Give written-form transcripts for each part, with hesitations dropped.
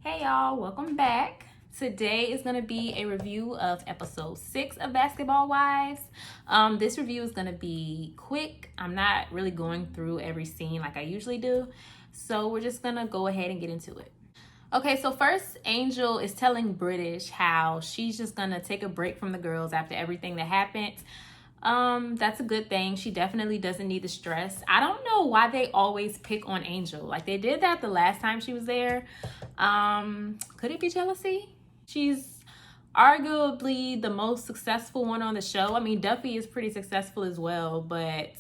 Hey y'all, welcome back. Today is going to be a review of episode 6 of Basketball Wives. This review is going to be quick. I'm not really going through every scene like I usually do. So we're just going to go ahead and get into it. Okay, so first Angel is telling British how she's just going to take a break from the girls after everything that happened. That's a good thing. She definitely doesn't need the stress. I don't know why they always pick on Angel. Like they did that the last time she was there. Could it be jealousy? She's arguably the most successful one on the show. I mean, Duffy is pretty successful as well, but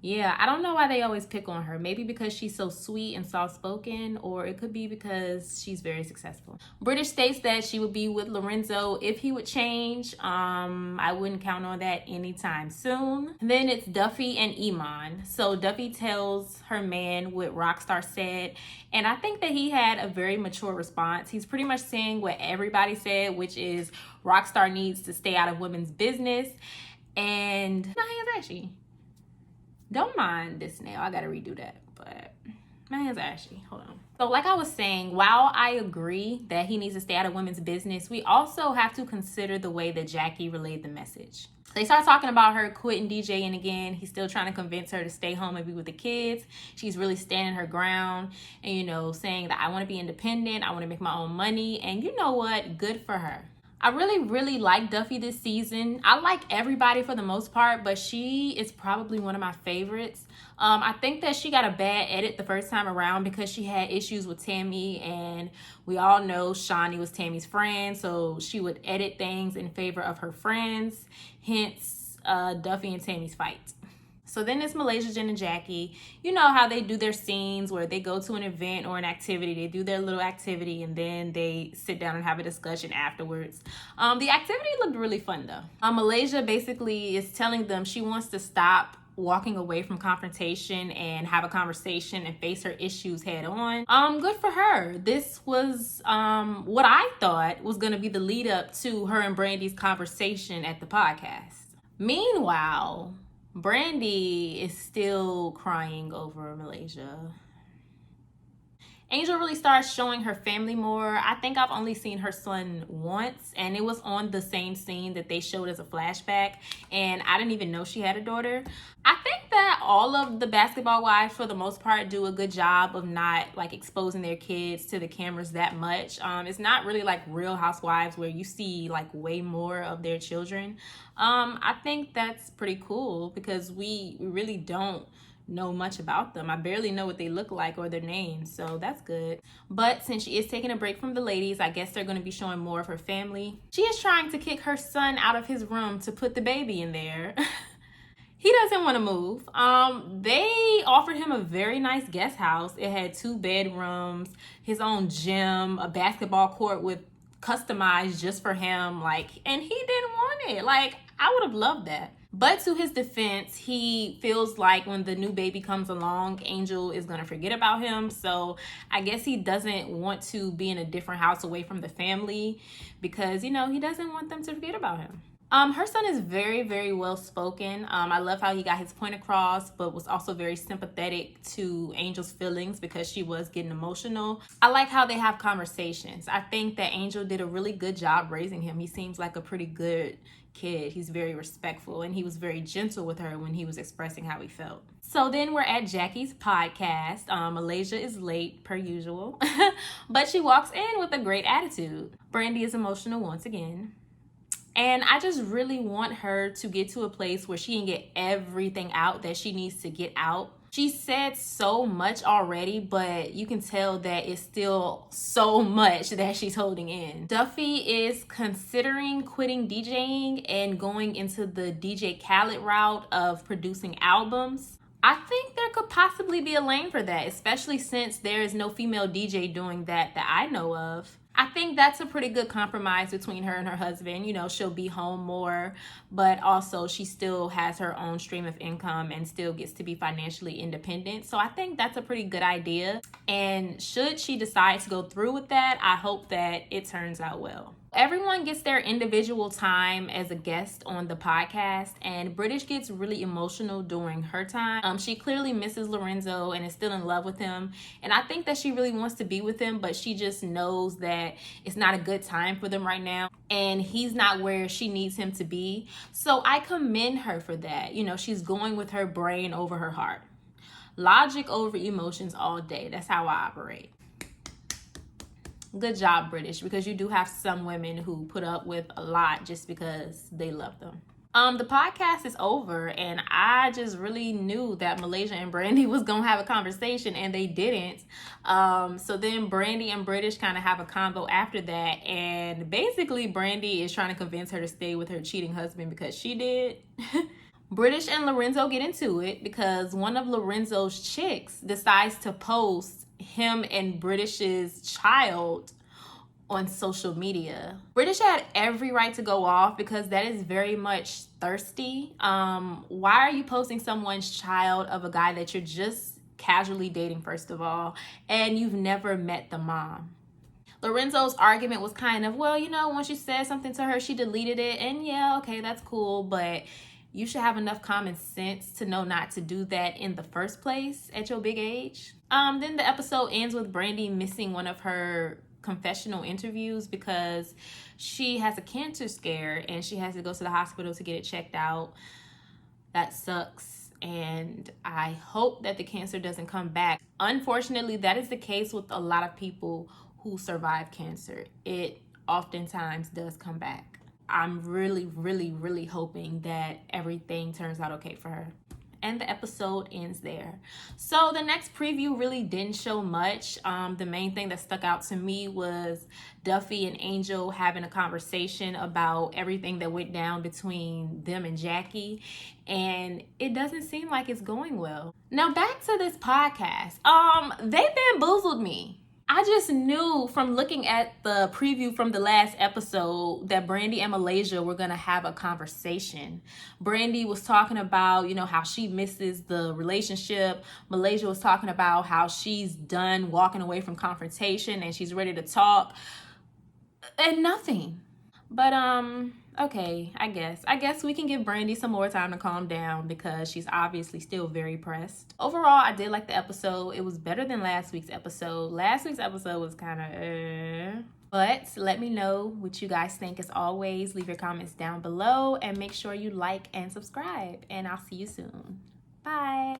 yeah, I don't know why they always pick on her. Maybe because she's so sweet and soft-spoken, or it could be because she's very successful. British states that she would be with Lorenzo if he would change. I wouldn't count on that anytime soon. And then it's Duffy and Iman. So Duffy tells her man what Rockstar said, and I think that he had a very mature response. He's pretty much saying what everybody said, which is Rockstar needs to stay out of women's business. And my hands ashy. Don't mind this nail. I gotta redo that, but my hands are ashy. Hold on. So like I was saying, while I agree that he needs to stay out of women's business, we also have to consider the way that Jackie relayed the message. They start talking about her quitting DJing again. He's still trying to convince her to stay home and be with the kids. She's really standing her ground and, saying that I want to be independent. I want to make my own money. And you know what? Good for her. I really like Duffy this season. I like everybody for the most part, but she is probably one of my favorites. I think that she got a bad edit the first time around because she had issues with Tammy, and we all know Shawnee was Tammy's friend, so she would edit things in favor of her friends, hence Duffy and Tammy's fight. So then it's Malaysia, Jen, and Jackie. You know how they do their scenes where they go to an event or an activity. They do their little activity and then they sit down and have a discussion afterwards. The activity looked really fun though. Malaysia basically is telling them she wants to stop walking away from confrontation and have a conversation and face her issues head on. Good for her. This was what I thought was going to be the lead up to her and Brandy's conversation at the podcast. Meanwhile, Brandy is still crying over Malaysia. Angel really starts showing her family more. I think I've only seen her son once, and it was on the same scene that they showed as a flashback, and I didn't even know she had a daughter. I think that all of the Basketball Wives, for the most part, do a good job of not exposing their kids to the cameras that much. It's not really like Real Housewives where you see way more of their children. I think that's pretty cool because we really don't know much about them. I barely know what they look like or their names, so that's good. But since she is taking a break from the ladies, I guess they're going to be showing more of her family. She is trying to kick her son out of his room to put the baby in there. He doesn't want to move. They offered him a very nice guest house. It had 2 bedrooms, his own gym, a basketball court with customized just for him, and he didn't want it. I would have loved that. But to his defense, he feels like when the new baby comes along, Angel is going to forget about him. So I guess he doesn't want to be in a different house away from the family because, he doesn't want them to forget about him. Her son is very well spoken. I love how he got his point across, but was also very sympathetic to Angel's feelings because she was getting emotional. I like how they have conversations. I think that Angel did a really good job raising him. He seems like a pretty good kid. He's very respectful, and he was very gentle with her when he was expressing how he felt. So then we're at Jackie's podcast. Malaysia is late per usual, but she walks in with a great attitude. Brandy is emotional once again. And I just really want her to get to a place where she can get everything out that she needs to get out. She said so much already, but you can tell that it's still so much that she's holding in. Duffy is considering quitting DJing and going into the DJ Khaled route of producing albums. I think there could possibly be a lane for that, especially since there is no female DJ doing that I know of. I think that's a pretty good compromise between her and her husband. You know, she'll be home more, but also she still has her own stream of income and still gets to be financially independent. So I think that's a pretty good idea. And should she decide to go through with that, I hope that it turns out well. Everyone gets their individual time as a guest on the podcast, and British gets really emotional during her time. She clearly misses Lorenzo and is still in love with him, and I think that she really wants to be with him, but she just knows that it's not a good time for them right now, and he's not where she needs him to be. So I commend her for that. You know, she's going with her brain over her heart. Logic over emotions all day. That's how I operate. Good job, British, because you do have some women who put up with a lot just because they love them. The podcast is over, and I just really knew that Malaysia and Brandy was gonna have a conversation, and they didn't. So then Brandy and British kind of have a combo after that, and basically Brandy is trying to convince her to stay with her cheating husband because she did. British and Lorenzo get into it because one of Lorenzo's chicks decides to post him and British's child on social media. British had every right to go off because that is very much thirsty. Why are you posting someone's child of a guy that you're just casually dating, first of all, and you've never met the mom? Lorenzo's argument was kind of, well, you know, once you said something to her, she deleted it, and yeah, okay, that's cool, but you should have enough common sense to know not to do that in the first place at your big age. Then the episode ends with Brandy missing one of her confessional interviews because she has a cancer scare and she has to go to the hospital to get it checked out. That sucks, and I hope that the cancer doesn't come back. Unfortunately, that is the case with a lot of people who survive cancer. It oftentimes does come back. I'm really, really, really hoping that everything turns out okay for her. And the episode ends there. So the next preview really didn't show much. The main thing that stuck out to me was Duffy and Angel having a conversation about everything that went down between them and Jackie. And it doesn't seem like it's going well. Now back to this podcast. They bamboozled me. I just knew from looking at the preview from the last episode that Brandy and Malaysia were going to have a conversation. Brandy was talking about, you know, how she misses the relationship. Malaysia was talking about how she's done walking away from confrontation and she's ready to talk. And nothing. But, okay, I guess we can give Brandy some more time to calm down because she's obviously still very pressed. Overall, I did like the episode. It was better than last week's episode. Last week's episode was kind of But let me know what you guys think. As always, leave your comments down below and make sure you like and subscribe. And I'll see you soon. Bye.